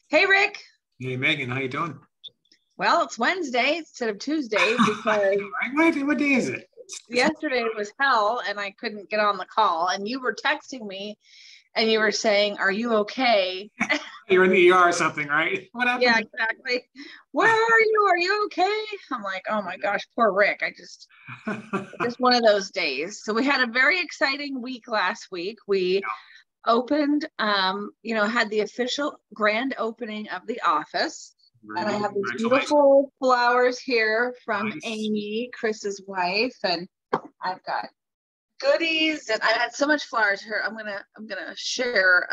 Hey, Rick. Hey Megan, how you doing? Well, it's Wednesday instead of Tuesday because Right? What day is it? yesterday was hell and I couldn't get on the call. And you were texting me and you were saying, "Are you okay?" You're in the ER or something, right? What Yeah, happened? exactly. Where are you? Are you okay? I'm like, oh my gosh, poor Rick. Just one of those days. So we had a very exciting week last week. We opened, had the official grand opening of the office. Very And I good. have these Congratulations. beautiful flowers here from Nice. Amy, Chris's wife, and I've got goodies, and I had so much flowers here. I'm gonna share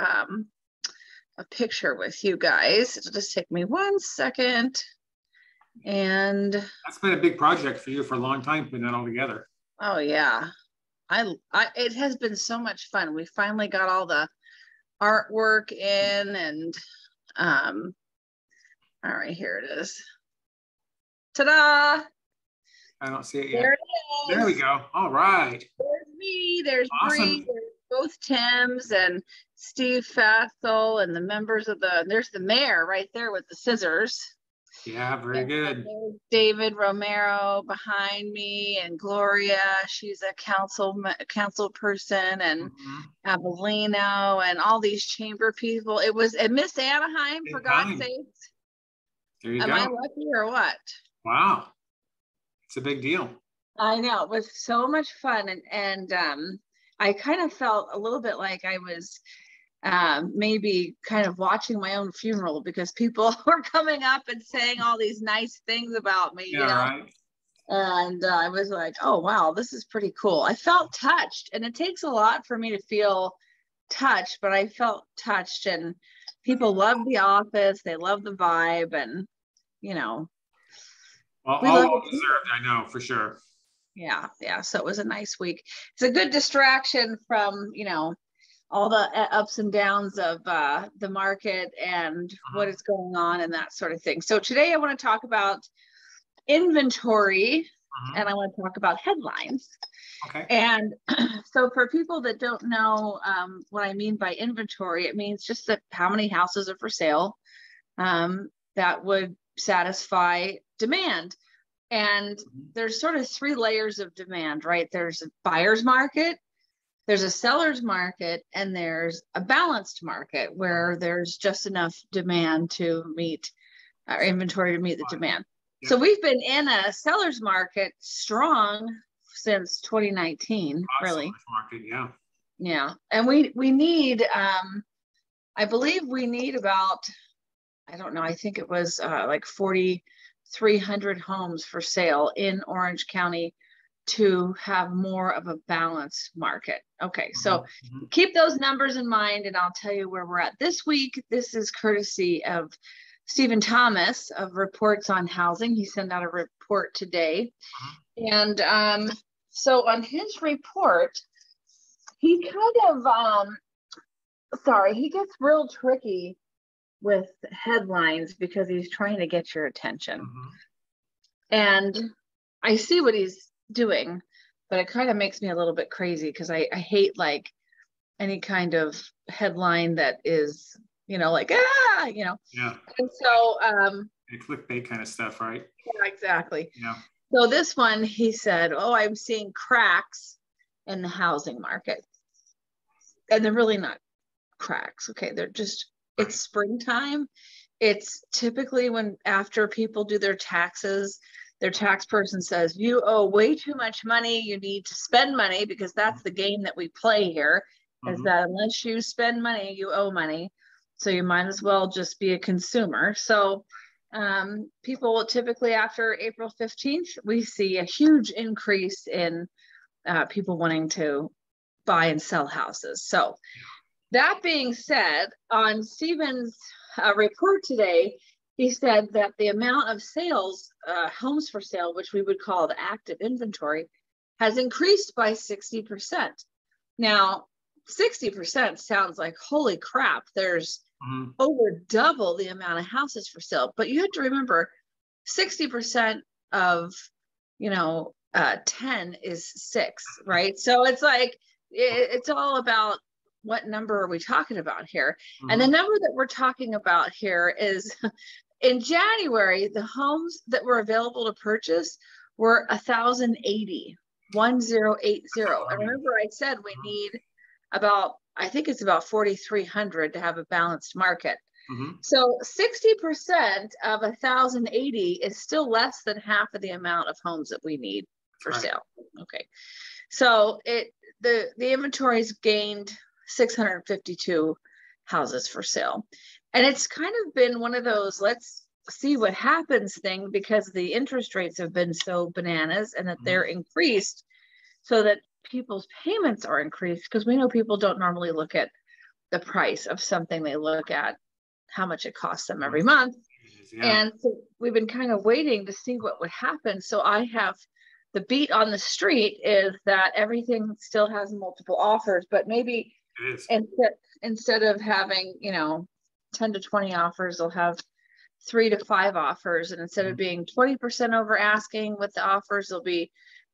a picture with you guys. It'll just take me 1 second. And That's been a big project for you for a long time, putting that all together. oh yeah, I it has been so much fun. We finally got all the artwork in, and um, all right, here it is. Ta-da! I don't see it There yet. it There we is. go. All right. There's me, there's Bree, Awesome. there's both Tims and Steve Fassel and the members of there's the mayor right there with the scissors. Yeah, very And good. there's David Romero behind me and Gloria. She's a council person, and Mhm. Avelino and all these chamber people. And Miss Anaheim, for Big God's time. sakes. There you Am I go. lucky or what? Wow. It's a big deal. I know it was so much fun, and I kind of felt a little bit like I was maybe kind of watching my own funeral because people were coming up and saying all these nice things about me, Yeah, right. and I was like, oh wow, this is pretty cool. I felt touched, and it takes a lot for me to feel touched, but I felt touched, and people love the office, they love the vibe, and you know, Well, we all love well it too. deserved, I know for sure. Yeah, so it was a nice week. It's a good distraction from all the ups and downs of the market and what Mhm. is going on and that sort of thing. So today I want to talk about inventory, and I Mhm. want to talk about headlines. Okay. And so for people that don't know what I mean by inventory, it means just that how many houses are for sale that would satisfy demand. And Mhm. there's sort of three layers of demand, right? There's a buyer's market, there's a seller's market, and there's a balanced market where Mhm. there's just enough demand to meet our inventory to meet the Fine. demand. So Yep. we've been in a seller's market strong since 2019, really. Seller's market. Yeah. Yeah. And we need I believe we need about, I don't know, I think it was like 4,300 homes for sale in Orange County to have more of a balanced market. Okay, so Mhm. Mhm. keep those numbers in mind, and I'll tell you where we're at this week. This is courtesy of Stephen Thomas of Reports on Housing. He sent out a report today. Mhm. And so on his report, he kind of, he gets real tricky with headlines because he's trying to get your attention. Mhm. And I see what he's doing, but it kind of makes me a little bit crazy because I hate like any kind of headline that is, like, Yeah. And so, And clickbait kind of stuff, right? yeah, exactly. Yeah. So this one, he said, oh, I'm seeing cracks in the housing market. And they're really not cracks. Okay. They're just, it's Right. springtime. It's typically when after people do their tax person says, you owe way too much money. You need to spend money because that's the game that we play here, is Mhm. that unless you spend money, you owe money. So you might as well just be a consumer. So people will typically after April 15th, we see a huge increase in people wanting to buy and sell houses. So that being said, on Stephen's report today, he said that the amount of sales, homes for sale, which we would call the active inventory, has increased by 60%. Now, 60% sounds like, holy crap, there's Mhm. over double the amount of houses for sale. But you have to remember 60% of, 10 is six, right? So it's like, it's all about what number are we talking about here? Mm-hmm. And the number that we're talking about here is in January, the homes that were available to purchase were 1,080. 1080. And remember, I said we need about, I think it's about 4,300 to have a balanced market. Mm-hmm. So 60% of 1,080 is still less than half of the amount of homes that we need for sale. Okay. So the inventory's gained 652 houses for sale. And it's kind of been one of those, let's see what happens thing, because the interest rates have been so bananas and that they're increased so that people's payments are increased, because we know people don't normally look at the price of something. They look at how much it costs them every month. And so we've been kind of waiting to see what would happen. So I have the beat on the street is that everything still has multiple offers, but maybe instead of having, 10 to 20 offers, they'll have 3 to 5 offers. And instead of being 20% over asking with the offers, they'll be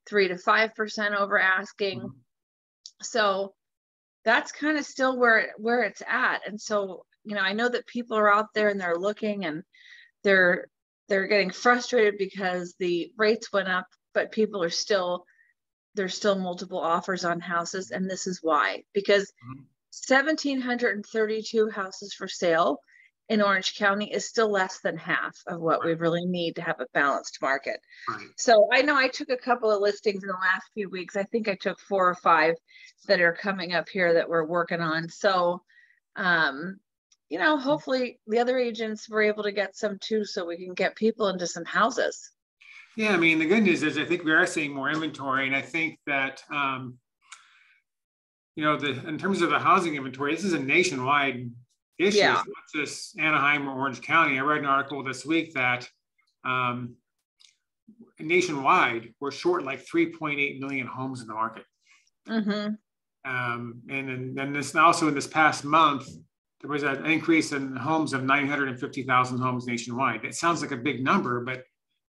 3 to 5% over asking. So that's kind of still where it's at. And so, I know that people are out there and they're looking and they're getting frustrated because the rates went up, but people are there's still multiple offers on houses. And this is why, because 1,732 houses for sale in Orange County is still less than half of what we really need to have a balanced market. So I know I took a couple of listings in the last few weeks. I think I took 4 or 5 that are coming up here that we're working on. So, hopefully the other agents were able to get some too, so we can get people into some houses. Yeah, I mean, the good news is I think we are seeing more inventory, and I think that in terms of the housing inventory, this is a nationwide issue. It's not just Anaheim or Orange County. I read an article this week that nationwide we're short like 3.8 million homes in the market. And then this also in this past month, there was an increase in homes of 950,000 homes nationwide. It sounds like a big number, but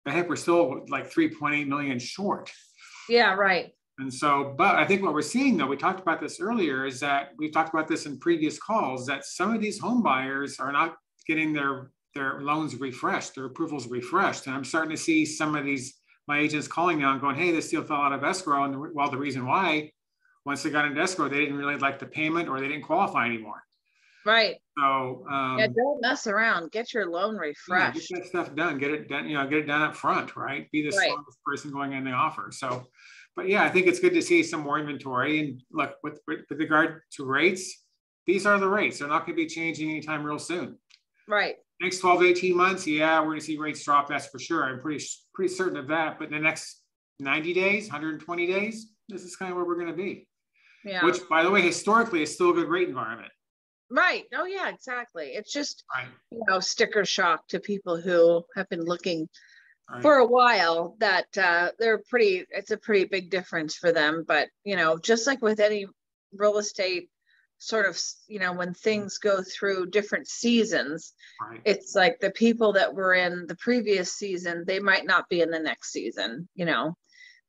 heck, we're still like 3.8 million short. Yeah, right. And so, but I think what we're seeing, though, we talked about this earlier, is that we've talked about this in previous calls, that some of these home buyers are not getting their loans refreshed, their approvals refreshed. And I'm starting to see some of my agents calling now and going, hey, this deal fell out of escrow. And the reason why, once they got into escrow, they didn't really like the payment or they didn't qualify anymore. Right. So don't mess around. Get your loan refreshed. Get that stuff done. Get it done. Get it done up front. Right. Be the strongest person going in the offer. So, but yeah, I think it's good to see some more inventory. And look, with regard to rates, these are the rates. They're not going to be changing anytime real soon. Right. Next 12 to 18 months, we're going to see rates drop. That's for sure. I'm pretty certain of that. But in the next 90 days, 120 days, this is kind of where we're going to be. Yeah. Which, by the way, historically is still a good rate environment. Right. Oh, yeah, exactly. It's just, sticker shock to people who have been looking for a while that it's a pretty big difference for them. But, just like with any real estate sort of, when things go through different seasons, it's like the people that were in the previous season, they might not be in the next season,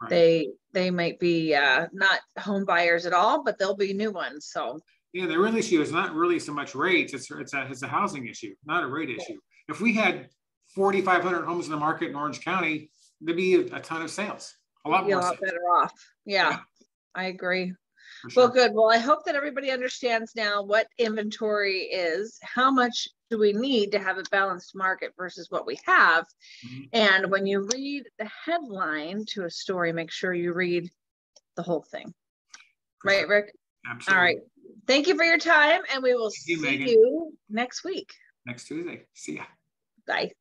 They might be not home buyers at all, but they'll be new ones. So. Yeah, the real issue is not really so much rates. It's a housing issue, not a rate issue. If we had 4,500 homes in the market in Orange County, there'd be a ton of sales. A lot better off. Yeah, I agree. Sure. Well, good. Well, I hope that everybody understands now what inventory is, how much do we need to have a balanced market versus what we have. And when you read the headline to a story, make sure you read the whole thing. Right, Rick? Absolutely. All right. Thank you for your time, and we will see you next week. Next Tuesday. See ya. Bye.